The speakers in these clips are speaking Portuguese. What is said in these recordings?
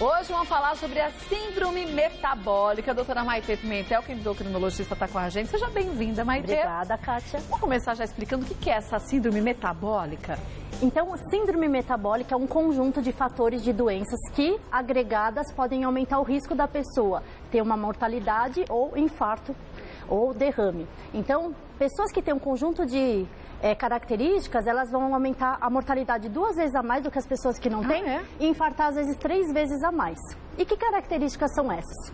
Hoje vamos falar sobre a síndrome metabólica. A doutora Maitê Pimentel, que é endocrinologista, está com a gente. Seja bem-vinda, Maitê. Obrigada, Kátia. Vamos começar já explicando o que é essa síndrome metabólica? Então, a síndrome metabólica é um conjunto de fatores de doenças que, agregadas, podem aumentar o risco da pessoa ter uma mortalidade ou infarto ou derrame. Então, pessoas que têm um conjunto de características, elas vão aumentar a mortalidade 2 vezes a mais do que as pessoas que não têm e infartar às vezes 3 vezes a mais. E que características são essas?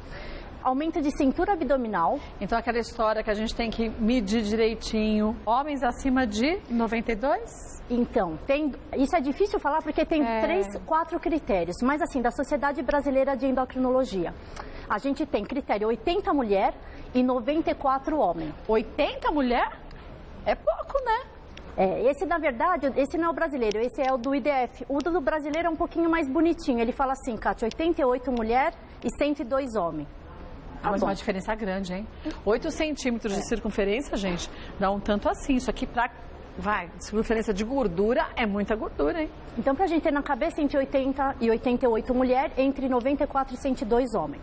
Aumento de cintura abdominal. Então, aquela história que a gente tem que medir direitinho. Homens acima de 92? Então, isso é difícil falar porque tem 4 critérios, mas assim, da Sociedade Brasileira de Endocrinologia. A gente tem critério 80 mulher e 94 homem. 80 mulher? É pouco, né? Esse, na verdade, esse não é o brasileiro, esse é o do IDF. O do brasileiro é um pouquinho mais bonitinho. Ele fala assim, Kátia, 88 mulher e 102 homem. Mas uma diferença grande, hein? 8 centímetros de circunferência, gente, dá um tanto assim. Isso aqui circunferência de gordura é muita gordura, hein? Então, pra gente ter na cabeça, entre 80 e 88 mulher, entre 94 e 102 homem.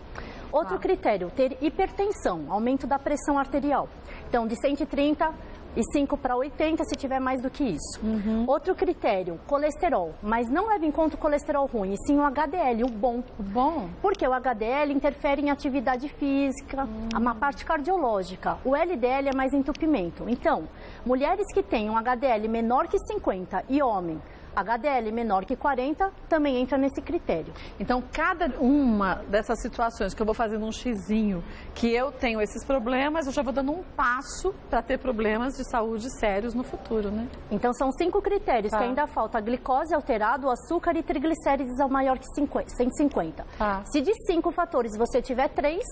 Outro critério, ter hipertensão, aumento da pressão arterial. Então, de 135 para 80, se tiver mais do que isso. Outro critério, colesterol, mas não leva em conta o colesterol ruim, e sim o HDL, o bom. O bom? Porque o HDL interfere em atividade física, uma parte cardiológica. O LDL é mais entupimento. Então, mulheres que têm um HDL menor que 50 e homem, HDL menor que 40, também entra nesse critério. Então, cada uma dessas situações que eu vou fazendo um xizinho, que eu tenho esses problemas, eu já vou dando um passo para ter problemas de saúde sérios no futuro, né? Então, são 5 critérios, que ainda falta: a glicose alterada, o açúcar e triglicérides ao maior que 150. Se de 5 fatores você tiver 3,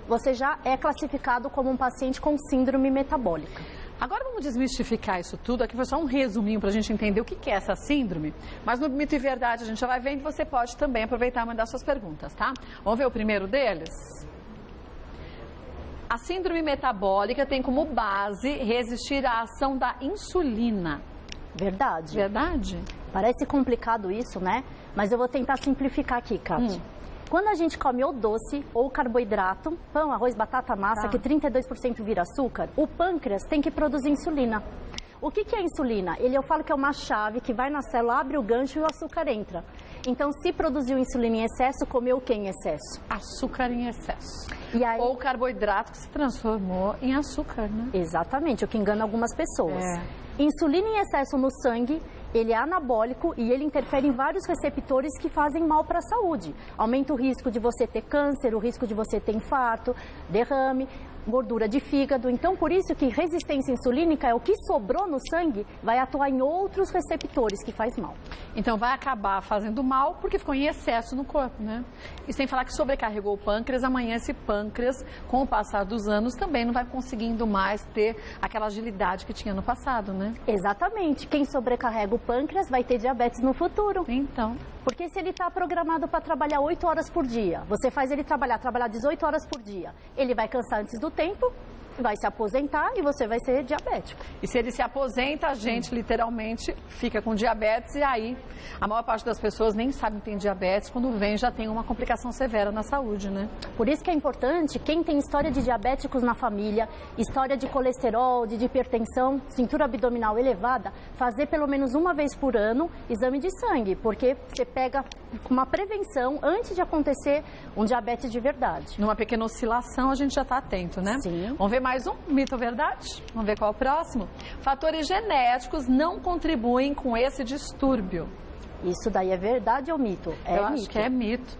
você já é classificado como um paciente com síndrome metabólica. Agora vamos desmistificar isso tudo. Aqui foi só um resuminho para a gente entender o que é essa síndrome. Mas no Mito e Verdade a gente já vai vendo. Você pode também aproveitar e mandar suas perguntas, tá? Vamos ver o primeiro deles? A síndrome metabólica tem como base resistir à ação da insulina. Verdade. Verdade? Parece complicado isso, né? Mas eu vou tentar simplificar aqui, Kátia. Quando a gente come ou doce ou carboidrato, pão, arroz, batata, massa, que 32% vira açúcar, o pâncreas tem que produzir insulina. O que é a insulina? Eu falo que é uma chave que vai na célula, abre o gancho e o açúcar entra. Então, se produziu insulina em excesso, comeu o que em excesso? Açúcar em excesso. E aí... Ou carboidrato que se transformou em açúcar, né? Exatamente, o que engana algumas pessoas. Insulina em excesso no sangue, ele é anabólico e ele interfere em vários receptores que fazem mal para a saúde. Aumenta o risco de você ter câncer, o risco de você ter infarto, derrame, gordura de fígado. Então, por isso que resistência insulínica é o que sobrou no sangue, vai atuar em outros receptores que faz mal. Então, vai acabar fazendo mal porque ficou em excesso no corpo, né? E sem falar que sobrecarregou o pâncreas, amanhã esse pâncreas, com o passar dos anos, também não vai conseguindo mais ter aquela agilidade que tinha no passado, né? Exatamente. Quem sobrecarrega o pâncreas vai ter diabetes no futuro. Então... Porque se ele está programado para trabalhar 8 horas por dia, você faz ele trabalhar 18 horas por dia, ele vai cansar antes do tempo, vai se aposentar e você vai ser diabético. E se ele se aposenta, a gente literalmente fica com diabetes e aí a maior parte das pessoas nem sabe que tem diabetes, quando vem já tem uma complicação severa na saúde, né? Por isso que é importante, quem tem história de diabéticos na família, história de colesterol, de hipertensão, cintura abdominal elevada, fazer pelo menos uma vez por ano exame de sangue, porque você pega uma prevenção antes de acontecer um diabetes de verdade. Numa pequena oscilação a gente já está atento, né? Sim. Vamos ver mais um mito ou verdade? Vamos ver qual é o próximo? Fatores genéticos não contribuem com esse distúrbio. Isso daí é verdade ou mito? Eu acho que é mito.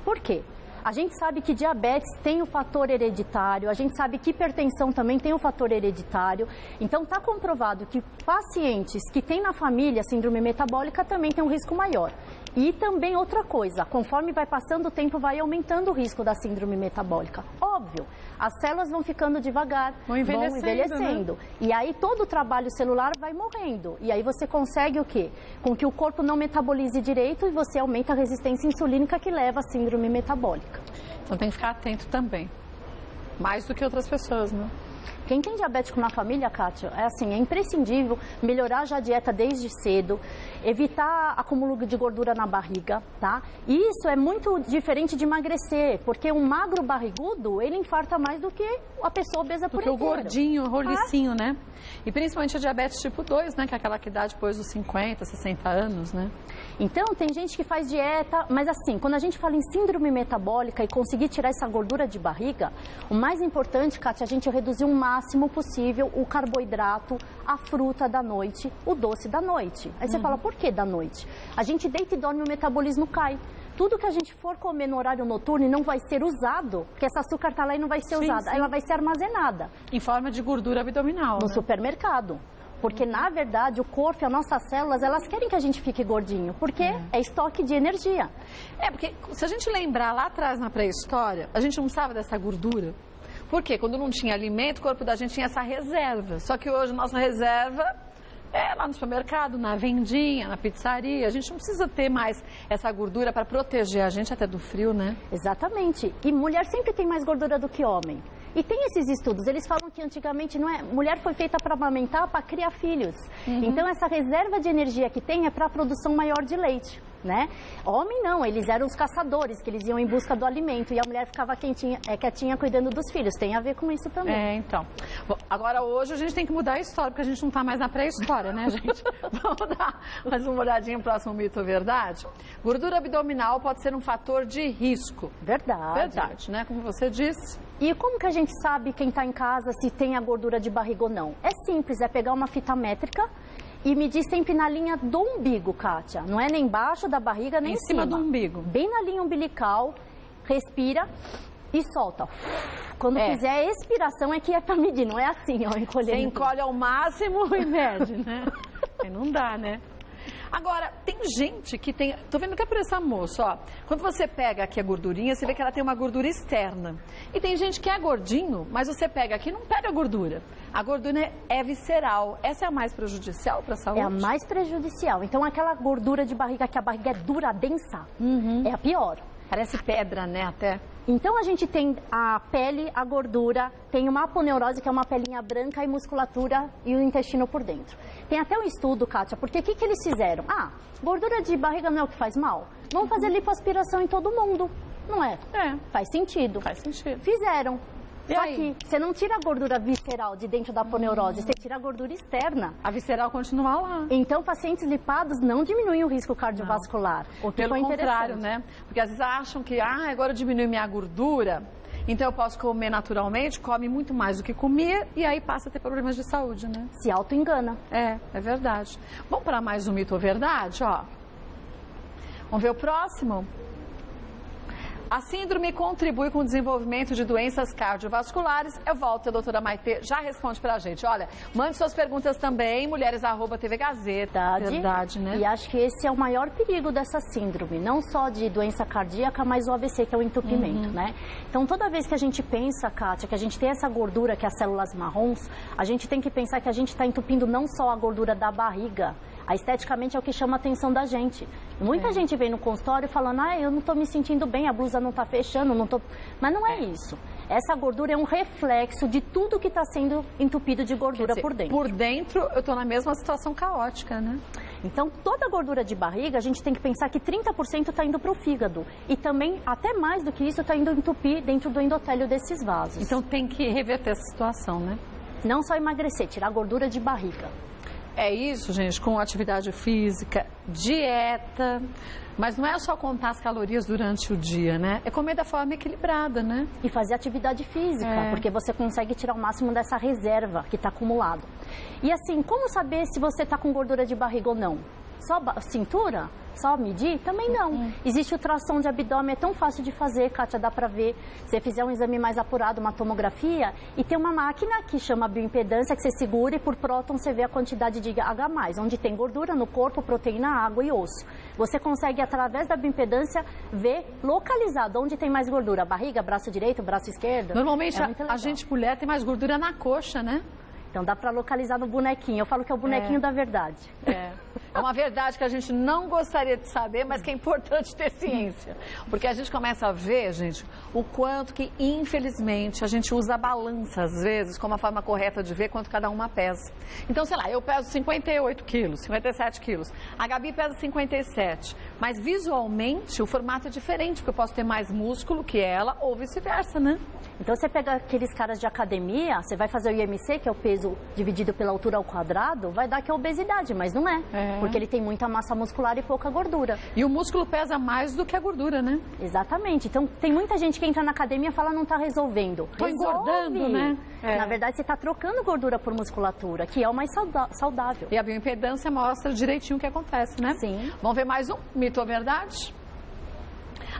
Por quê? A gente sabe que diabetes tem o fator hereditário, a gente sabe que hipertensão também tem o fator hereditário. Então, está comprovado que pacientes que têm na família síndrome metabólica também têm um risco maior. E também outra coisa, conforme vai passando o tempo, vai aumentando o risco da síndrome metabólica. Óbvio, as células vão ficando devagar, vão envelhecendo. Né? E aí todo o trabalho celular vai morrendo. E aí você consegue o quê? Com que o corpo não metabolize direito e você aumenta a resistência insulínica que leva à síndrome metabólica. Então tem que ficar atento também. Mais do que outras pessoas, né? Quem tem diabético na família, Kátia, é imprescindível melhorar já a dieta desde cedo. evitar acúmulo de gordura na barriga, tá? E isso é muito diferente de emagrecer, porque um magro barrigudo, ele infarta mais do que a pessoa obesa por inteiro. Porque o gordinho, o rolicinho, né? E principalmente a diabetes tipo 2, né? Que é aquela que dá depois dos 50, 60 anos, né? Então, tem gente que faz dieta, mas assim, quando a gente fala em síndrome metabólica e conseguir tirar essa gordura de barriga, o mais importante, Kátia, é a gente reduzir o máximo possível o carboidrato, a fruta da noite, o doce da noite. Aí você fala, por que da noite? A gente deita e dorme, o metabolismo cai. Tudo que a gente for comer no horário noturno não vai ser usado, porque esse açúcar está lá e não vai ser usada, ela vai ser armazenada. Em forma de gordura abdominal, no né? supermercado. Porque, na verdade, o corpo e as nossas células, elas querem que a gente fique gordinho, porque é estoque de energia. Porque se a gente lembrar lá atrás na pré-história, a gente não sabe dessa gordura. Por quê? Quando não tinha alimento, o corpo da gente tinha essa reserva. Só que hoje nossa reserva é lá no supermercado, na vendinha, na pizzaria. A gente não precisa ter mais essa gordura para proteger a gente até do frio, né? Exatamente. E mulher sempre tem mais gordura do que homem. E tem esses estudos, eles falam que antigamente mulher foi feita para amamentar, para criar filhos. Então essa reserva de energia que tem é para a produção maior de leite, né? Homem não, eles eram os caçadores, que eles iam em busca do alimento e a mulher ficava quietinha cuidando dos filhos. Tem a ver com isso também. Então. Bom, agora hoje a gente tem que mudar a história, porque a gente não está mais na pré-história, né, gente? Vamos dar mais uma olhadinha no próximo mito ou verdade? Gordura abdominal pode ser um fator de risco. Verdade. Verdade, né? Como você disse. E como que a gente sabe, quem está em casa, se tem a gordura de barriga ou não? É simples, é pegar uma fita métrica e medir sempre na linha do umbigo, Kátia. Não é nem embaixo da barriga, nem em cima do umbigo. Bem na linha umbilical, respira e solta. Quando fizer a expiração é que é para medir, não é assim, ó, encolhendo. Você encolhe ao máximo e mede, né? Aí não dá, né? Agora, tem gente que tem... Tô vendo que é por essa moça, ó. Quando você pega aqui a gordurinha, você vê que ela tem uma gordura externa. E tem gente que é gordinho, mas você pega aqui e não pega a gordura. A gordura é visceral. Essa é a mais prejudicial para a saúde? É a mais prejudicial. Então, aquela gordura de barriga, que a barriga é dura, densa, é a pior. Parece pedra, né, até. Então, a gente tem a pele, a gordura, tem uma aponeurose, que é uma pelinha branca, e musculatura e o intestino por dentro. Tem até um estudo, Kátia, porque o que eles fizeram? Gordura de barriga não é o que faz mal? Vamos fazer lipoaspiração em todo mundo, não é? Faz sentido. Faz sentido. Fizeram. E Só aí? que você não tira a gordura visceral de dentro da aponeurose, você tira a gordura externa. A visceral continua lá. Então, pacientes lipados não diminuem o risco cardiovascular. O que Pelo foi contrário, interessante. né? Porque às vezes acham que, agora diminui minha gordura, então eu posso comer naturalmente, come muito mais do que comia e aí passa a ter problemas de saúde, né? Se auto-engana. É verdade. Vamos para mais um mito ou verdade, ó. Vamos ver o próximo? A síndrome contribui com o desenvolvimento de doenças cardiovasculares. Eu volto, a doutora Maitê já responde pra gente. Olha, mande suas perguntas também, mulheres@TV Gazeta. Verdade, né? E acho que esse é o maior perigo dessa síndrome, não só de doença cardíaca, mas o AVC, que é o entupimento, né? Então, toda vez que a gente pensa, Kátia, que a gente tem essa gordura, que é as células marrons, a gente tem que pensar que a gente está entupindo não só a gordura da barriga, esteticamente é o que chama a atenção da gente. Muita gente vem no consultório falando, eu não estou me sentindo bem, a blusa não está fechando, não tô... Mas não é isso. Essa gordura é um reflexo de tudo que está sendo entupido de gordura por dentro. Por dentro, eu estou na mesma situação caótica, né? Então, toda a gordura de barriga, a gente tem que pensar que 30% está indo para o fígado. E também, até mais do que isso, está indo entupir dentro do endotélio desses vasos. Então, tem que reverter essa situação, né? Não só emagrecer, tirar a gordura de barriga. É isso, gente, com atividade física, dieta, mas não é só contar as calorias durante o dia, né? É comer da forma equilibrada, né? E fazer atividade física, porque você consegue tirar o máximo dessa reserva que está acumulado. E assim, como saber se você está com gordura de barriga ou não? Só cintura? Só medir? Também não. Existe ultrassom de abdômen, é tão fácil de fazer, Kátia, dá pra ver. Se você fizer um exame mais apurado, uma tomografia, e tem uma máquina que chama bioimpedância, que você segura e por próton você vê a quantidade de H+, onde tem gordura no corpo, proteína, água e osso. Você consegue, através da bioimpedância, ver localizado onde tem mais gordura. Barriga, braço direito, braço esquerdo. Normalmente a gente mulher tem mais gordura na coxa, né? Então dá para localizar no bonequinho. Eu falo que é o bonequinho da verdade. É uma verdade que a gente não gostaria de saber, mas que é importante ter ciência. Porque a gente começa a ver, gente, o quanto que, infelizmente, a gente usa a balança, às vezes, como a forma correta de ver quanto cada uma pesa. Então, sei lá, eu peso 58 quilos, 57 quilos. A Gabi pesa 57. Mas, visualmente, o formato é diferente, porque eu posso ter mais músculo que ela ou vice-versa, né? Então, você pega aqueles caras de academia, você vai fazer o IMC, que é o peso dividido pela altura ao quadrado, vai dar que é obesidade, mas não é. Porque ele tem muita massa muscular e pouca gordura. E o músculo pesa mais do que a gordura, né? Exatamente. Então, tem muita gente que entra na academia e fala não está resolvendo. Tô engordando, né? Na verdade, você está trocando gordura por musculatura, que é o mais saudável. E a bioimpedância mostra direitinho o que acontece, né? Sim. Vamos ver mais um mito ou verdade?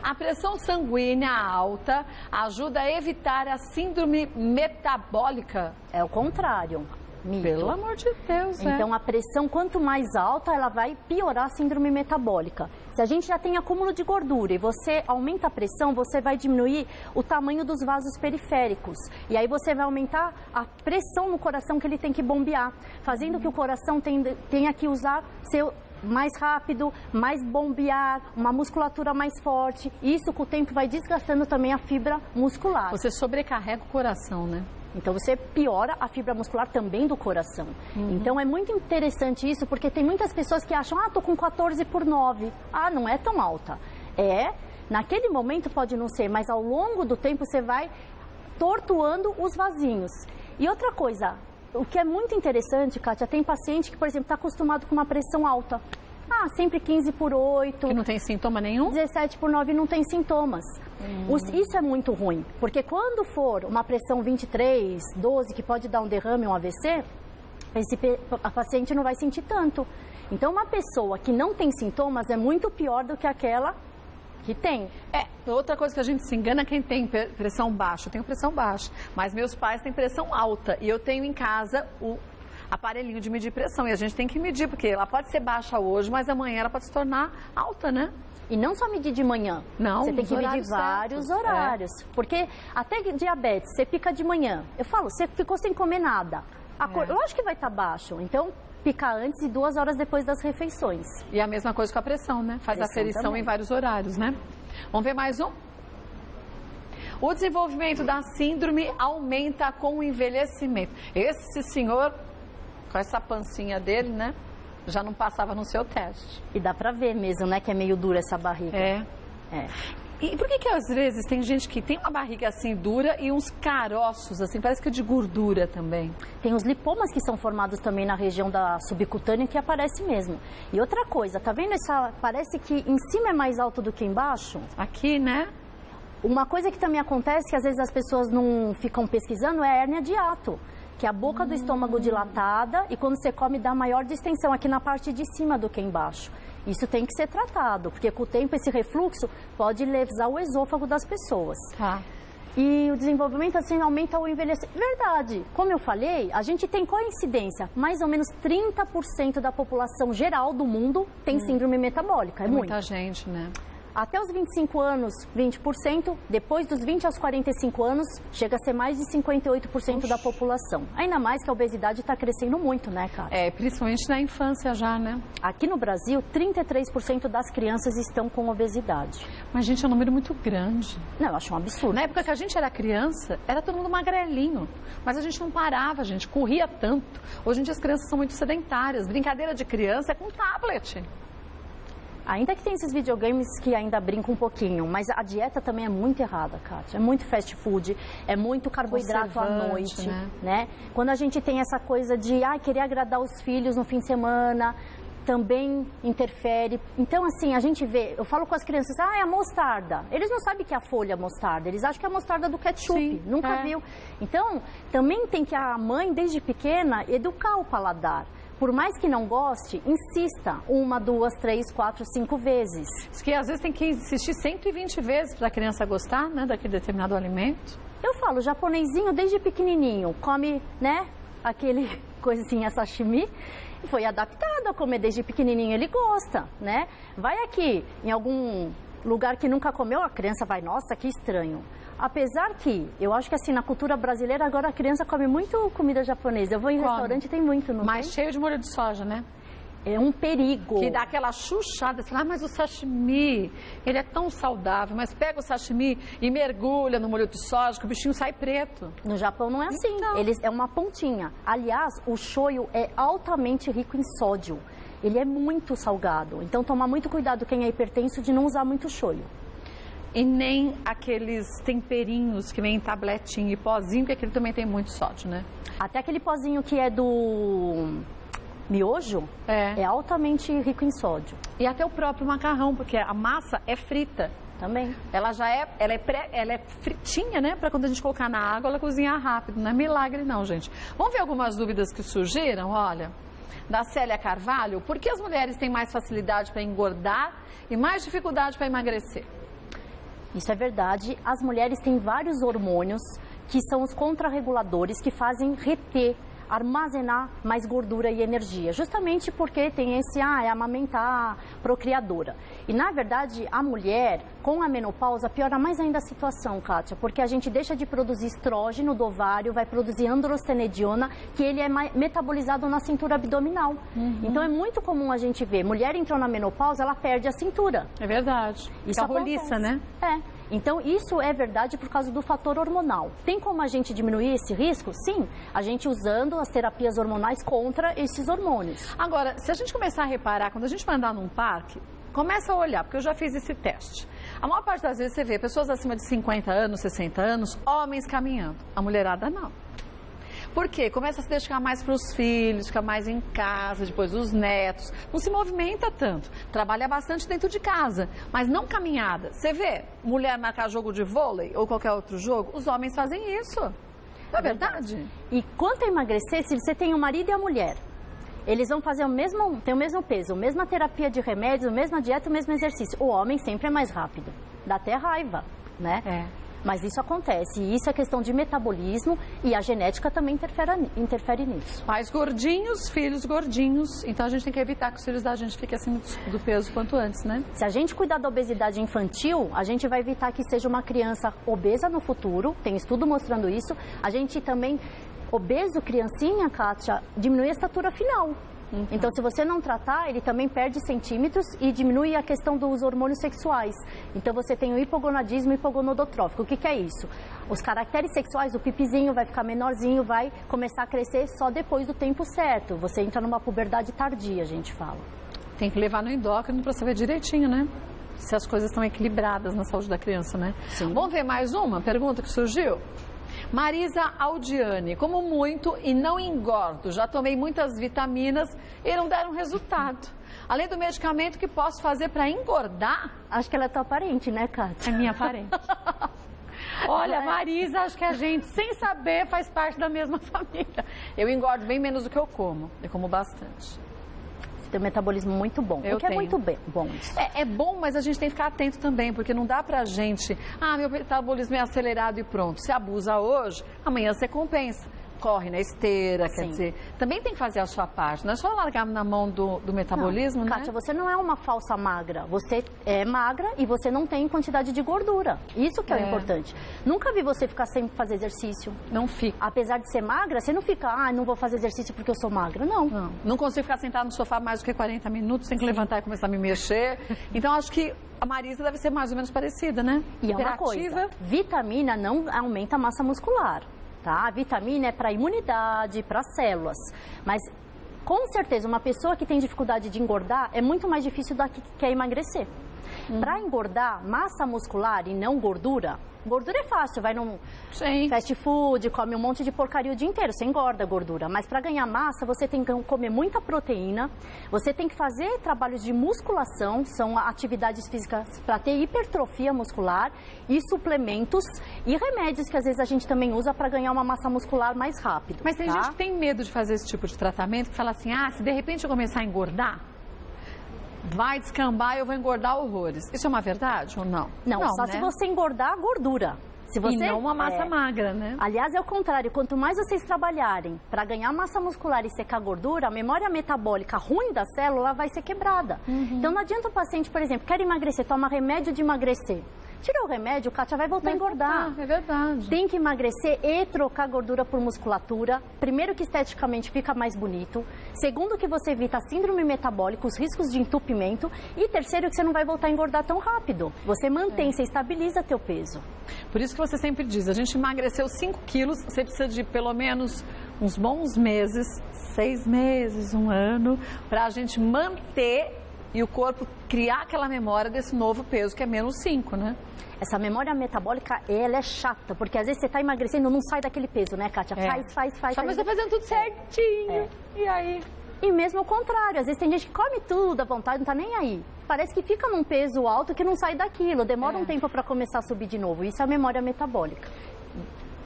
A pressão sanguínea alta ajuda a evitar a síndrome metabólica? É o contrário. Mito. Pelo amor de Deus, Então, a pressão, quanto mais alta, ela vai piorar a síndrome metabólica. Se a gente já tem acúmulo de gordura e você aumenta a pressão, você vai diminuir o tamanho dos vasos periféricos. E aí você vai aumentar a pressão no coração que ele tem que bombear, fazendo que o coração tenha que usar seu mais rápido, mais bombear, uma musculatura mais forte. E isso, com o tempo, vai desgastando também a fibra muscular. Você sobrecarrega o coração, né? Então, você piora a fibra muscular também do coração. Então, é muito interessante isso, porque tem muitas pessoas que acham, tô com 14/9. Não é tão alta. Naquele momento pode não ser, mas ao longo do tempo você vai tortuando os vasinhos. E outra coisa, o que é muito interessante, Kátia, tem paciente que, por exemplo, está acostumado com uma pressão alta. Sempre 15/8. Que não tem sintoma nenhum? 17/9 não tem sintomas. Isso é muito ruim, porque quando for uma pressão 23, 12, que pode dar um derrame, um AVC, a paciente não vai sentir tanto. Então, uma pessoa que não tem sintomas é muito pior do que aquela que tem. Outra coisa que a gente se engana é quem tem pressão baixa. Eu tenho pressão baixa, mas meus pais têm pressão alta e eu tenho em casa o aparelhinho de medir pressão. E a gente tem que medir, porque ela pode ser baixa hoje, mas amanhã ela pode se tornar alta, né? E não só medir de manhã. Não, você tem que medir vários horários. Porque até diabetes, você pica de manhã. Eu falo, você ficou sem comer nada. Lógico que vai estar baixo. Então, picar antes e 2 horas depois das refeições. E a mesma coisa com a pressão, né? Faz a aferição em vários horários, né? Vamos ver mais um? O desenvolvimento da síndrome aumenta com o envelhecimento. Esse senhor, com essa pancinha dele, né? Já não passava no seu teste. E dá pra ver mesmo, né? Que é meio dura essa barriga. E por que às vezes tem gente que tem uma barriga assim dura e uns caroços, assim, parece que é de gordura também? Tem os lipomas que são formados também na região da subcutânea que aparece mesmo. E outra coisa, tá vendo essa... Parece que em cima é mais alto do que embaixo? Aqui, né? Uma coisa que também acontece, que às vezes as pessoas não ficam pesquisando, é a hérnia de hiato. Que é a boca do estômago dilatada e quando você come dá maior distensão aqui na parte de cima do que embaixo. Isso tem que ser tratado, porque com o tempo esse refluxo pode lesar o esôfago das pessoas. E o desenvolvimento assim aumenta o envelhecimento. Verdade, como eu falei, a gente tem coincidência, mais ou menos 30% da população geral do mundo tem síndrome metabólica. É muita gente, né? Até os 25 anos, 20%. Depois dos 20 aos 45 anos, chega a ser mais de 58% da população. Ainda mais que a obesidade está crescendo muito, né, cara? Principalmente na infância já, né? Aqui no Brasil, 33% das crianças estão com obesidade. Mas, gente, é um número muito grande. Não, eu acho um absurdo. Na época que a gente era criança, era todo mundo magrelinho. Mas a gente não parava, a gente corria tanto. Hoje em dia as crianças são muito sedentárias. Brincadeira de criança é com tablet. Ainda que tem esses videogames que ainda brincam um pouquinho, mas a dieta também é muito errada, Kátia. É muito fast food, é muito carboidrato à noite, né? Quando a gente tem essa coisa de querer agradar os filhos no fim de semana, também interfere. Então, assim, a gente vê, eu falo com as crianças, é a mostarda. Eles não sabem que é a folha mostarda, eles acham que é a mostarda do ketchup, nunca viu. Então, também tem que a mãe, desde pequena, educar o paladar. Por mais que não goste, insista 1, 2, 3, 4, 5 vezes. Diz que às vezes tem que insistir 120 vezes para a criança gostar, né, daquele determinado alimento. Eu falo, o japonesinho desde pequenininho come, né, aquele coisinha sashimi, foi adaptado a comer desde pequenininho, ele gosta, né? Vai aqui em algum lugar que nunca comeu, a criança vai, nossa, que estranho. Apesar que, eu acho que assim, na cultura brasileira, agora a criança come muito comida japonesa. Eu vou em restaurante e tem muito, não Mas tem? cheio de molho de soja, né? É um perigo. Que dá aquela chuchada, assim, mas o sashimi, ele é tão saudável, mas pega o sashimi e mergulha no molho de soja, que o bichinho sai preto. No Japão não é assim, Então. é uma pontinha. Aliás, o shoyu é altamente rico em sódio. Ele é muito salgado, então toma muito cuidado quem é hipertenso de não usar muito shoyu. E nem aqueles temperinhos que vem em tabletinha e pozinho, que aquele também tem muito sódio, né? Até aquele pozinho que é do miojo é altamente rico em sódio. E até o próprio macarrão, porque a massa é frita. Também. Ela é fritinha, né? Para quando a gente colocar na água, ela cozinhar rápido. Não é milagre não, gente. Vamos ver algumas dúvidas que surgiram, olha. Da Célia Carvalho, por que as mulheres têm mais facilidade para engordar e mais dificuldade para emagrecer? Isso é verdade. As mulheres têm vários hormônios que são os contrarreguladores que fazem reter, armazenar mais gordura e energia. Justamente porque tem esse, é amamentar, procriadora. E na verdade, a mulher, com a menopausa, piora mais ainda a situação, Kátia, porque a gente deixa de produzir estrógeno do ovário, vai produzir androstenediona, que ele é metabolizado na cintura abdominal. Então é muito comum a gente ver, mulher entrou na menopausa, ela perde a cintura. É verdade. Isso a roliça, né? É. Então, isso é verdade por causa do fator hormonal. Tem como a gente diminuir esse risco? Sim, a gente usando as terapias hormonais contra esses hormônios. Agora, se a gente começar a reparar, quando a gente vai andar num parque, começa a olhar, porque eu já fiz esse teste. A maior parte das vezes você vê pessoas acima de 50 anos, 60 anos, homens caminhando. A mulherada não. Por quê? Começa a se dedicar mais para os filhos, fica mais em casa, depois os netos. Não se movimenta tanto. Trabalha bastante dentro de casa, mas não caminhada. Você vê mulher marcar jogo de vôlei ou qualquer outro jogo, os homens fazem isso. Não é verdade? E quanto a emagrecer, se você tem o marido e a mulher, eles vão fazer tem o mesmo peso, a mesma terapia de remédios, a mesma dieta, o mesmo exercício. O homem sempre é mais rápido. Dá até raiva, né? É. Mas isso acontece, e isso é questão de metabolismo e a genética também interfere nisso. Pais gordinhos, filhos gordinhos, então a gente tem que evitar que os filhos da gente fiquem acima do peso quanto antes, né? Se a gente cuidar da obesidade infantil, a gente vai evitar que seja uma criança obesa no futuro, tem estudo mostrando isso. A gente também, obeso, criancinha, Kátia, diminui a estatura final. Então, se você não tratar, ele também perde centímetros e diminui a questão dos hormônios sexuais. Então, você tem o hipogonadismo hipogonadotrófico. O que é isso? Os caracteres sexuais, o pipizinho vai ficar menorzinho, vai começar a crescer só depois do tempo certo. Você entra numa puberdade tardia, a gente fala. Tem que levar no endócrino para saber direitinho, né? Se as coisas estão equilibradas na saúde da criança, né? Sim. Vamos ver mais uma pergunta que surgiu? Marisa Aldiane, como muito e não engordo, já tomei muitas vitaminas e não deram resultado. Além do medicamento, que posso fazer para engordar? Acho que ela é tua parente, né, Kátia? É minha parente. Olha, Marisa, acho que a gente, sem saber, faz parte da mesma família. Eu engordo bem menos do que eu como bastante. Tem um metabolismo muito bom. Eu o que tenho. É muito bom isso. É bom, mas a gente tem que ficar atento também, porque não dá pra gente, meu metabolismo é acelerado e pronto. Se abusa hoje, amanhã você compensa. Corre na esteira, quer dizer, também tem que fazer a sua parte. Não é só largar na mão do metabolismo, não, né? Kátia, você não é uma falsa magra. Você é magra e você não tem quantidade de gordura. Isso que é o importante. Nunca vi você ficar sem fazer exercício. Não fica. Apesar de ser magra, você não fica, não vou fazer exercício porque eu sou magra. Não. Não consigo ficar sentada no sofá mais do que 40 minutos, tem que levantar e começar a me mexer. Então, acho que a Marisa deve ser mais ou menos parecida, né? E é uma coisa, vitamina não aumenta a massa muscular. Tá? A vitamina é para imunidade, para células, mas com certeza uma pessoa que tem dificuldade de engordar é muito mais difícil do que quer emagrecer. Para engordar, massa muscular e não gordura, gordura é fácil, vai num fast food, come um monte de porcaria o dia inteiro, você engorda a gordura. Mas para ganhar massa, você tem que comer muita proteína, você tem que fazer trabalhos de musculação, são atividades físicas para ter hipertrofia muscular, e suplementos e remédios que às vezes a gente também usa para ganhar uma massa muscular mais rápido. Mas tem gente que tem medo de fazer esse tipo de tratamento, que fala assim, se de repente eu começar a engordar, vai descambar e eu vou engordar horrores. Isso é uma verdade ou não? Não, só se você engordar a gordura. Se você, e não uma massa magra, né? Aliás, é o contrário. Quanto mais vocês trabalharem para ganhar massa muscular e secar gordura, a memória metabólica ruim da célula vai ser quebrada. Então, não adianta o paciente, por exemplo, quer emagrecer, toma remédio de emagrecer. Tira o remédio, Kátia, vai voltar a engordar. É verdade. Tem que emagrecer e trocar gordura por musculatura. Primeiro que esteticamente fica mais bonito. Segundo que você evita a síndrome metabólica, os riscos de entupimento. E terceiro que você não vai voltar a engordar tão rápido. Você mantém, você estabiliza teu peso. Por isso que você sempre diz, a gente emagreceu 5 quilos, você precisa de pelo menos uns bons meses, 6 meses, 1 ano, para a gente manter e o corpo criar aquela memória desse novo peso, que é menos 5, né? Essa memória metabólica, ela é chata, porque às vezes você está emagrecendo e não sai daquele peso, né, Kátia? Faz. Só mas tá fazendo tudo certinho. E aí? E mesmo o contrário, às vezes tem gente que come tudo à vontade, não tá nem aí. Parece que fica num peso alto que não sai daquilo, demora um tempo para começar a subir de novo. Isso é a memória metabólica.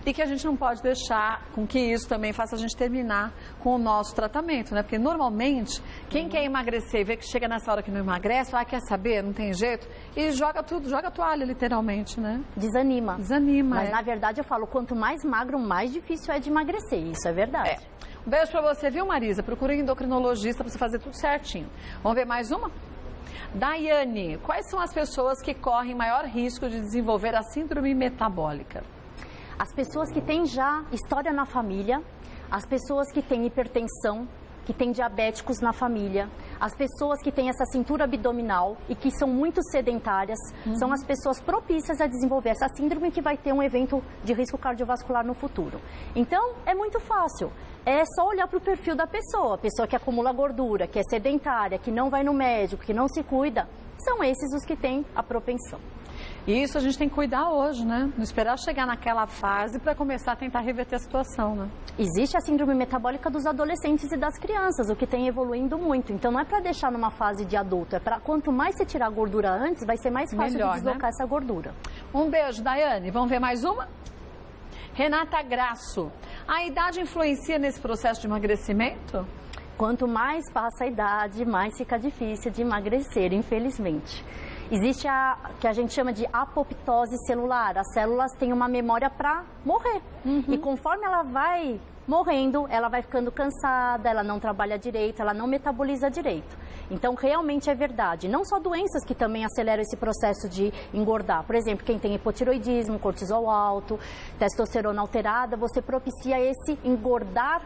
E que a gente não pode deixar com que isso também faça a gente terminar com o nosso tratamento, né? Porque normalmente, quem quer emagrecer e vê que chega nessa hora que não emagrece, quer saber, não tem jeito, e joga tudo, joga a toalha, literalmente, né? Desanima. Mas na verdade eu falo, quanto mais magro, mais difícil é de emagrecer, isso é verdade. Um beijo pra você, viu, Marisa? Procure um endocrinologista pra você fazer tudo certinho. Vamos ver mais uma? Daiane, quais são as pessoas que correm maior risco de desenvolver a síndrome metabólica? As pessoas que têm já história na família, as pessoas que têm hipertensão, que têm diabéticos na família, as pessoas que têm essa cintura abdominal e que são muito sedentárias, são as pessoas propícias a desenvolver essa síndrome que vai ter um evento de risco cardiovascular no futuro. Então, é muito fácil. É só olhar para o perfil da pessoa. A pessoa que acumula gordura, que é sedentária, que não vai no médico, que não se cuida, são esses os que têm a propensão. E isso a gente tem que cuidar hoje, né? Não esperar chegar naquela fase para começar a tentar reverter a situação, né? Existe a síndrome metabólica dos adolescentes e das crianças, o que tem evoluindo muito. Então não é para deixar numa fase de adulto, é para quanto mais você tirar a gordura antes, vai ser mais fácil de deslocar essa gordura. Um beijo, Daiane. Vamos ver mais uma? Renata Graço. A idade influencia nesse processo de emagrecimento? Quanto mais passa a idade, mais fica difícil de emagrecer, infelizmente. Existe a que a gente chama de apoptose celular. As células têm uma memória para morrer. E conforme ela vai morrendo, ela vai ficando cansada, ela não trabalha direito, ela não metaboliza direito. Então, realmente é verdade. Não só doenças que também aceleram esse processo de engordar. Por exemplo, quem tem hipotiroidismo, cortisol alto, testosterona alterada, você propicia esse engordar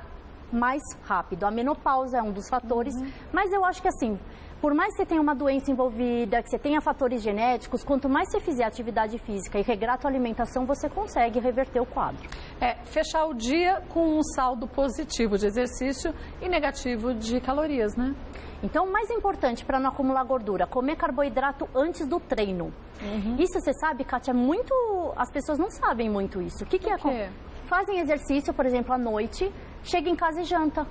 mais rápido. A menopausa é um dos fatores, mas eu acho que assim, por mais que você tenha uma doença envolvida, que você tenha fatores genéticos, quanto mais você fizer atividade física e regrar a tua alimentação, você consegue reverter o quadro. Fechar o dia com um saldo positivo de exercício e negativo de calorias, né? Então, o mais importante para não acumular gordura, comer carboidrato antes do treino. Isso você sabe, Kátia, as pessoas não sabem muito isso. O que é? Fazem exercício, por exemplo, à noite, chega em casa e janta.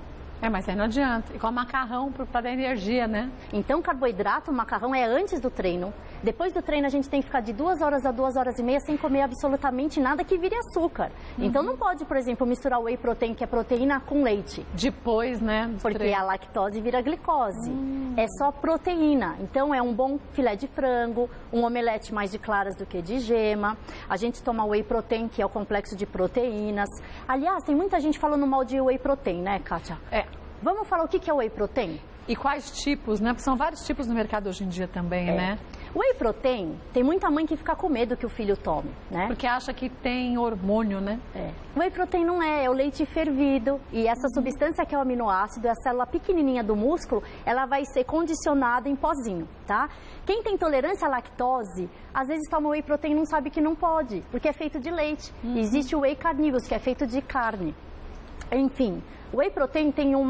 Mas aí não adianta. E com macarrão para dar energia, né? Então, carboidrato, macarrão é antes do treino. Depois do treino, a gente tem que ficar de 2 horas a 2 horas e meia sem comer absolutamente nada que vire açúcar. Então, não pode, por exemplo, misturar whey protein, que é proteína, com leite. Depois, né? Porque a lactose vira glicose. É só proteína. Então, é um bom filé de frango, um omelete mais de claras do que de gema. A gente toma whey protein, que é o complexo de proteínas. Aliás, tem muita gente falando mal de whey protein, né, Kátia? Vamos falar o que é whey protein? E quais tipos, né? Porque são vários tipos no mercado hoje em dia também, né? Whey protein, tem muita mãe que fica com medo que o filho tome, né? Porque acha que tem hormônio, né? Whey protein não é o leite fervido. E essa substância que é o aminoácido, é a célula pequenininha do músculo, ela vai ser condicionada em pozinho, tá? Quem tem intolerância à lactose, às vezes toma whey protein e não sabe que não pode, porque é feito de leite. Existe o whey carnívoro, que é feito de carne. Enfim, o whey protein tem o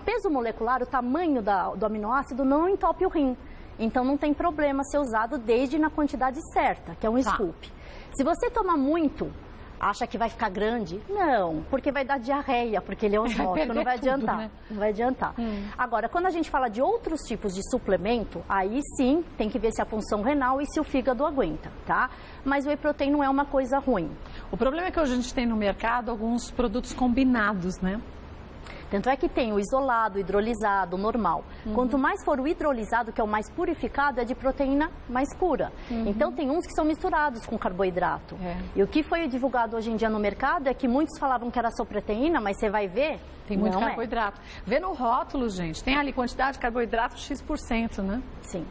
peso molecular, o tamanho do aminoácido não entope o rim. Então não tem problema ser usado desde na quantidade certa, que é um scoop. Se você toma muito, acha que vai ficar grande? Não, porque vai dar diarreia, porque ele é osmótico, não vai adiantar. Tudo, né? Não vai adiantar. Agora, quando a gente fala de outros tipos de suplemento, aí sim tem que ver se a função renal e se o fígado aguenta, tá? Mas o whey protein não é uma coisa ruim. O problema é que hoje a gente tem no mercado alguns produtos combinados, né? Tanto é que tem o isolado, o hidrolisado, o normal. Quanto mais for o hidrolisado, que é o mais purificado, é de proteína mais pura. Então tem uns que são misturados com carboidrato. E o que foi divulgado hoje em dia no mercado é que muitos falavam que era só proteína, mas você vai ver, tem muito carboidrato. Vê no rótulo, gente, tem ali quantidade de carboidrato X%, né? Sim.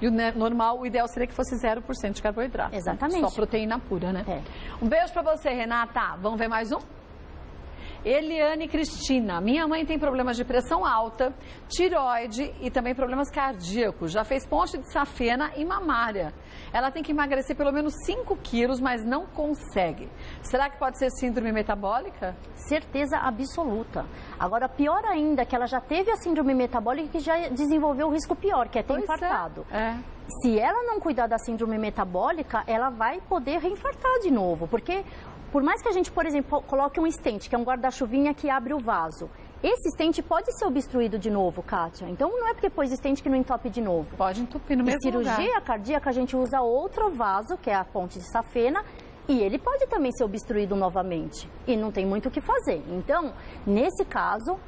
E o normal, o ideal seria que fosse 0% de carboidrato. Exatamente. Só proteína pura, né? Um beijo pra você, Renata. Vamos ver mais um? Eliane Cristina, minha mãe tem problemas de pressão alta, tireoide e também problemas cardíacos. Já fez ponte de safena e mamária. Ela tem que emagrecer pelo menos 5 quilos, mas não consegue. Será que pode ser síndrome metabólica? Certeza absoluta. Agora, pior ainda, que ela já teve a síndrome metabólica e que já desenvolveu o risco pior, que é ter infartado. Se ela não cuidar da síndrome metabólica, ela vai poder reinfartar de novo, porque por mais que a gente, por exemplo, coloque um stent, que é um guarda-chuvinha que abre o vaso, esse stent pode ser obstruído de novo, Kátia. Então, não é porque pôs stent que não entope de novo. Pode entupir no mesmo lugar. Cirurgia cardíaca, a gente usa outro vaso, que é a ponte de safena, e ele pode também ser obstruído novamente. E não tem muito o que fazer. Então, nesse caso,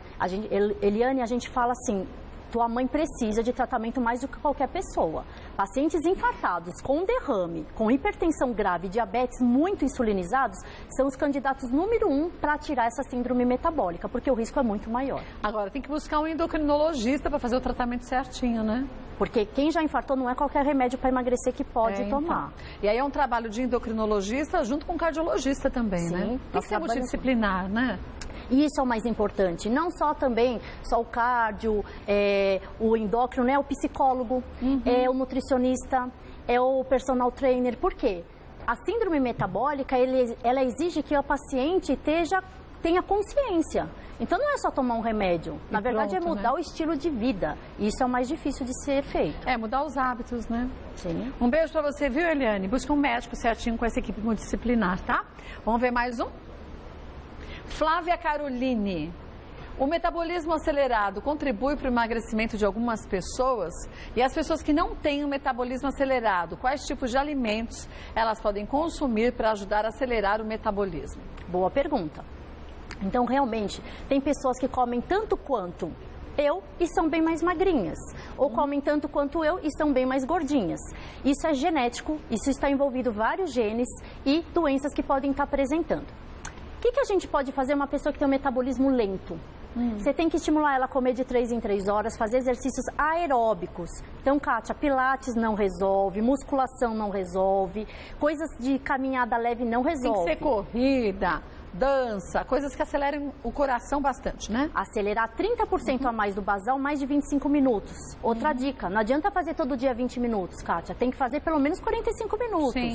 Eliane, a gente fala assim, tua mãe precisa de tratamento mais do que qualquer pessoa. Pacientes infartados com derrame, com hipertensão grave, diabetes muito insulinizados, são os candidatos número 1 para tirar essa síndrome metabólica, porque o risco é muito maior. Agora, tem que buscar um endocrinologista para fazer o tratamento certinho, né? Porque quem já infartou não é qualquer remédio para emagrecer que pode tomar. Então. E aí é um trabalho de endocrinologista junto com cardiologista também, né? Tem que ser multidisciplinar, né? E isso é o mais importante, não só também, só o cardio, o endócrino, né? O psicólogo, o nutricionista, o personal trainer. Por quê? A síndrome metabólica, ela exige que o paciente tenha consciência. Então não é só tomar um remédio, na verdade é mudar o estilo de vida. Isso é o mais difícil de ser feito. É, mudar os hábitos, né? Sim. Um beijo pra você, viu, Eliane? Busca um médico certinho com essa equipe multidisciplinar, tá? Vamos ver mais um? Flávia Caroline, o metabolismo acelerado contribui para o emagrecimento de algumas pessoas? E as pessoas que não têm o metabolismo acelerado, quais tipos de alimentos elas podem consumir para ajudar a acelerar o metabolismo? Boa pergunta. Então, realmente, tem pessoas que comem tanto quanto eu e são bem mais magrinhas, ou comem tanto quanto eu e são bem mais gordinhas. Isso é genético, isso está envolvido vários genes e doenças que podem estar apresentando. O que a gente pode fazer uma pessoa que tem um metabolismo lento? Você tem que estimular ela a comer de 3 em 3 horas, fazer exercícios aeróbicos. Então, Kátia, pilates não resolve, musculação não resolve, coisas de caminhada leve não resolve. Tem que ser corrida, dança, coisas que acelerem o coração bastante, né? Acelerar 30% a mais do basal, mais de 25 minutos. Outra dica, não adianta fazer todo dia 20 minutos, Kátia, tem que fazer pelo menos 45 minutos. Sim.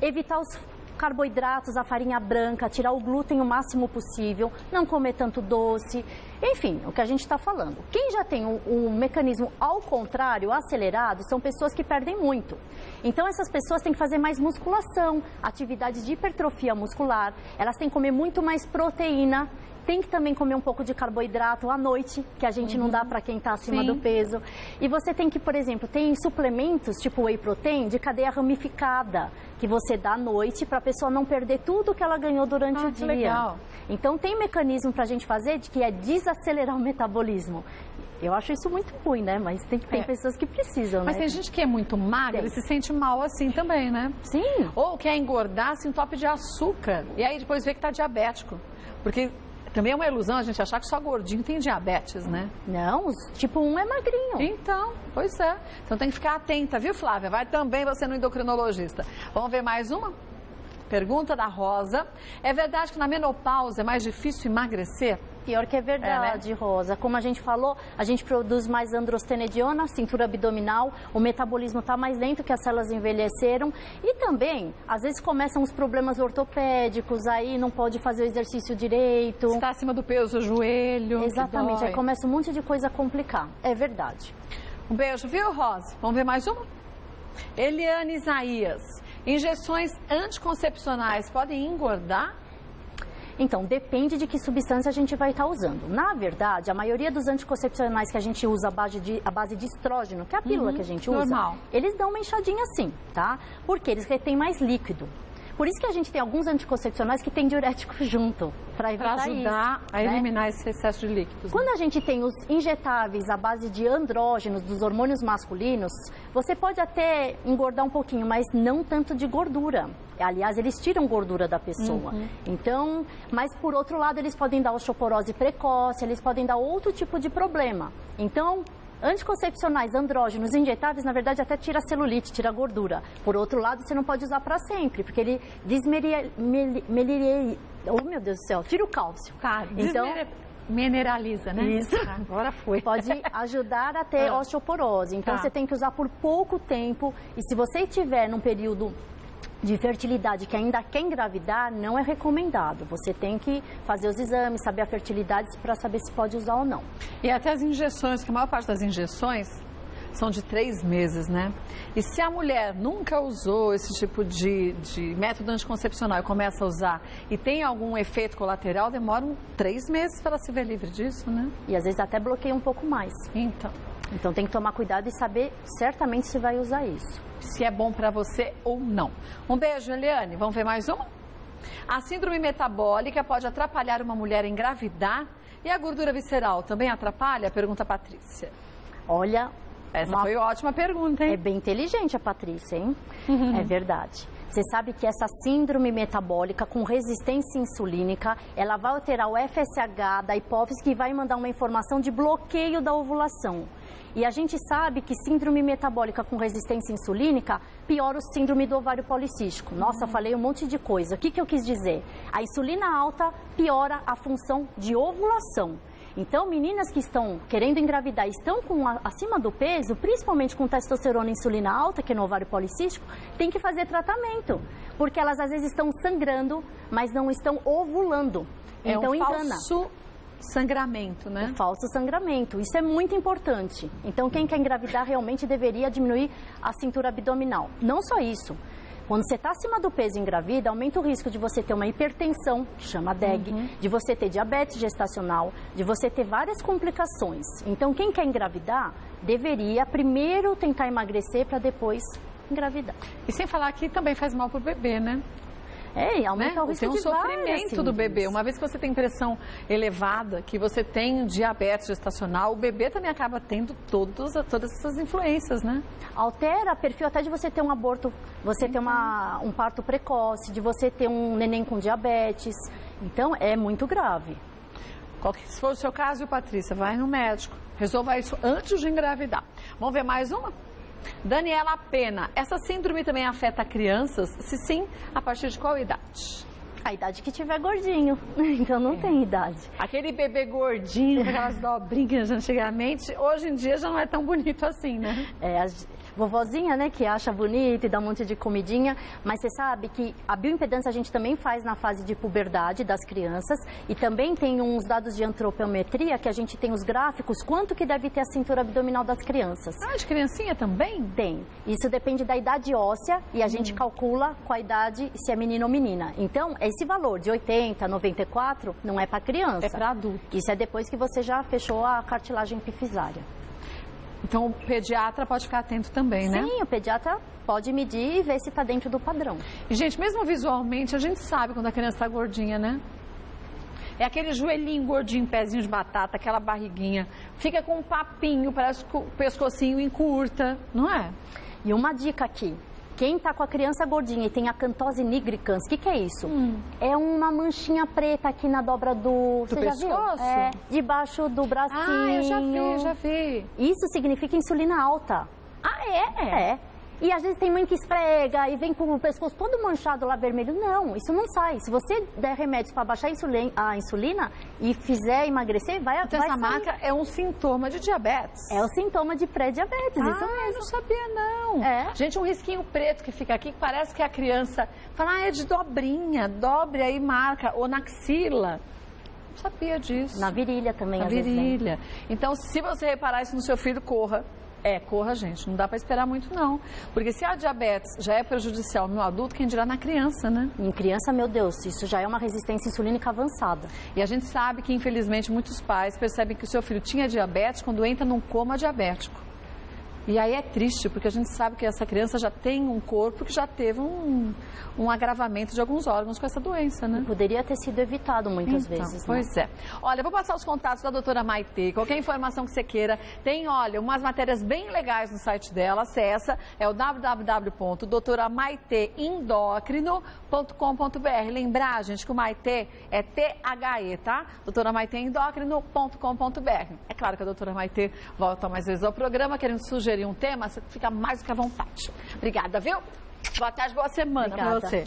Evitar os carboidratos, a farinha branca, tirar o glúten o máximo possível, não comer tanto doce, enfim, o que a gente está falando. Quem já tem um mecanismo ao contrário, acelerado, são pessoas que perdem muito. Então, essas pessoas têm que fazer mais musculação, atividades de hipertrofia muscular, elas têm que comer muito mais proteína, tem que também comer um pouco de carboidrato à noite, que a gente não dá para quem está acima do peso. E você tem que, por exemplo, tem suplementos tipo whey protein de cadeia ramificada, que você dá à noite para a pessoa não perder tudo que ela ganhou durante o dia. Legal. Então tem mecanismo para a gente fazer que é desacelerar o metabolismo. Eu acho isso muito ruim, né? Mas tem pessoas que precisam, Mas né? tem gente que é muito magra e se sente mal assim também, né? Sim. Ou quer engordar, se entope de açúcar. E aí depois vê que tá diabético. Porque também é uma ilusão a gente achar que só gordinho tem diabetes, né? Não, tipo 1 é magrinho. Então, pois é. Então tem que ficar atenta, viu, Flávia? Vai também você no endocrinologista. Vamos ver mais uma? Pergunta da Rosa. É verdade que na menopausa é mais difícil emagrecer? Pior que é verdade, né? Rosa. Como a gente falou, a gente produz mais androstenediona, cintura abdominal, o metabolismo está mais lento que as células envelheceram e também, às vezes, começam os problemas ortopédicos, aí não pode fazer o exercício direito. Está acima do peso, o joelho. Exatamente, aí começa um monte de coisa a complicar. É verdade. Um beijo, viu, Rosa? Vamos ver mais uma? Eliane Isaías. Injeções anticoncepcionais podem engordar? Então, depende de que substância a gente vai estar usando. Na verdade, a maioria dos anticoncepcionais que a gente usa a base de estrógeno, que é a pílula que a gente usa, eles dão uma inchadinha sim, tá? Porque eles retêm mais líquido. Por isso que a gente tem alguns anticoncepcionais que tem diurético junto, para evitar isso. Para ajudar a eliminar esse excesso de líquidos. Quando a gente tem os injetáveis à base de andrógenos, dos hormônios masculinos, você pode até engordar um pouquinho, mas não tanto de gordura. Aliás, eles tiram gordura da pessoa. Então, mas por outro lado, eles podem dar osteoporose precoce, eles podem dar outro tipo de problema. Então, anticoncepcionais andrógenos injetáveis, na verdade, até tira celulite, tira gordura. Por outro lado, você não pode usar para sempre, porque ele oh, meu Deus do céu, tira o cálcio. Tá, então, mineraliza, né? Isso. Agora foi. Pode ajudar a ter osteoporose. Então, você tem que usar por pouco tempo. E se você estiver num período de fertilidade que ainda quer engravidar, não é recomendado. Você tem que fazer os exames, saber a fertilidade para saber se pode usar ou não. E até as injeções, que a maior parte das injeções são de 3 meses, né? E se a mulher nunca usou esse tipo de método anticoncepcional e começa a usar e tem algum efeito colateral, demoram 3 meses para se ver livre disso, né? E às vezes até bloqueia um pouco mais. Então tem que tomar cuidado e saber certamente se vai usar isso. Se é bom para você ou não. Um beijo, Eliane. Vamos ver mais uma? A síndrome metabólica pode atrapalhar uma mulher a engravidar e a gordura visceral também atrapalha? Pergunta a Patrícia. Olha, essa foi ótima pergunta, hein? É bem inteligente a Patrícia, hein? É verdade. Você sabe que essa síndrome metabólica com resistência insulínica, ela vai alterar o FSH da hipófise, que vai mandar uma informação de bloqueio da ovulação. E a gente sabe que síndrome metabólica com resistência insulínica piora o síndrome do ovário policístico. Nossa, falei um monte de coisa. O que eu quis dizer? A insulina alta piora a função de ovulação. Então, meninas que estão querendo engravidar, estão acima do peso, principalmente com testosterona e insulina alta, que é no ovário policístico, tem que fazer tratamento. Porque elas às vezes estão sangrando, mas não estão ovulando. Então, engana. Sangramento, né? Falso sangramento. Isso é muito importante. Então, quem quer engravidar realmente deveria diminuir a cintura abdominal. Não só isso. Quando você está acima do peso e engravida, aumenta o risco de você ter uma hipertensão, que chama DEG, de você ter diabetes gestacional, de você ter várias complicações. Então, quem quer engravidar deveria primeiro tentar emagrecer para depois engravidar. E sem falar que também faz mal para o bebê, né? Aumenta o risco de sofrimento do bebê. Uma vez que você tem pressão elevada, que você tem diabetes gestacional, o bebê também acaba tendo todas essas influências, né? Altera perfil até de você ter um aborto, você ter um parto precoce, de você ter um neném com diabetes. Então, é muito grave. Se for o seu caso, Patrícia, vai no médico. Resolva isso antes de engravidar. Vamos ver mais uma? Daniela Pena, essa síndrome também afeta crianças? Se sim, a partir de qual idade? A idade que tiver gordinho, então não tem idade. Aquele bebê gordinho, aquelas dobrinhas antigamente, hoje em dia já não é tão bonito assim, né? Vovozinha, né, que acha bonito e dá um monte de comidinha, mas você sabe que a bioimpedância a gente também faz na fase de puberdade das crianças e também tem uns dados de antropometria que a gente tem os gráficos, quanto que deve ter a cintura abdominal das crianças. Ah, de criancinha também? Tem. Isso depende da idade óssea e a gente calcula com a idade se é menino ou menina. Então, esse valor de 80, 94 não é para criança. É para adulto. Isso é depois que você já fechou a cartilagem epifisária. Então, o pediatra pode ficar atento também, né? Sim, o pediatra pode medir e ver se está dentro do padrão. E, gente, mesmo visualmente, a gente sabe quando a criança está gordinha, né? É aquele joelhinho gordinho, pezinho de batata, aquela barriguinha. Fica com um papinho, parece que o pescocinho encurta, não é? E uma dica aqui. Quem está com a criança gordinha e tem acantose nigricans, o que é isso? É uma manchinha preta aqui na dobra do... Você pescoço? Já viu? É, debaixo do bracinho. Ah, eu já vi. Isso significa insulina alta. Ah, é? É. E às vezes tem mãe que esfrega e vem com o pescoço todo manchado lá vermelho. Não, isso não sai. Se você der remédios para baixar a insulina e fizer emagrecer, vai então essa marca é um sintoma de diabetes. É o sintoma de pré-diabetes, isso mesmo. Eu não sabia não. Gente, um risquinho preto que fica aqui, que parece que a criança fala, é de dobrinha, dobre aí marca, ou na axila. Não sabia disso. Na virilha também, às vezes. Na virilha. Então, se você reparar isso no seu filho, corra. Corra, gente. Não dá para esperar muito, não. Porque se a diabetes já é prejudicial no adulto, quem dirá na criança, né? Em criança, meu Deus, isso já é uma resistência insulínica avançada. E a gente sabe que, infelizmente, muitos pais percebem que o seu filho tinha diabetes quando entra num coma diabético. E aí é triste, porque a gente sabe que essa criança já tem um corpo que já teve um agravamento de alguns órgãos com essa doença, né? Poderia ter sido evitado muitas vezes, né? Pois é. Olha, eu vou passar os contatos da doutora Maitê. Qualquer informação que você queira, tem, olha, umas matérias bem legais no site dela. Acessa, é o www.doutoramaiteendócrino.com.br. Lembrar, gente, que o Maitê é THE, tá? doutoramaiteendócrino.com.br. É claro que a doutora Maitê volta mais vezes ao programa, querendo sugerir um tema, você fica mais do que à vontade. Obrigada, viu? Boa tarde, boa semana para você.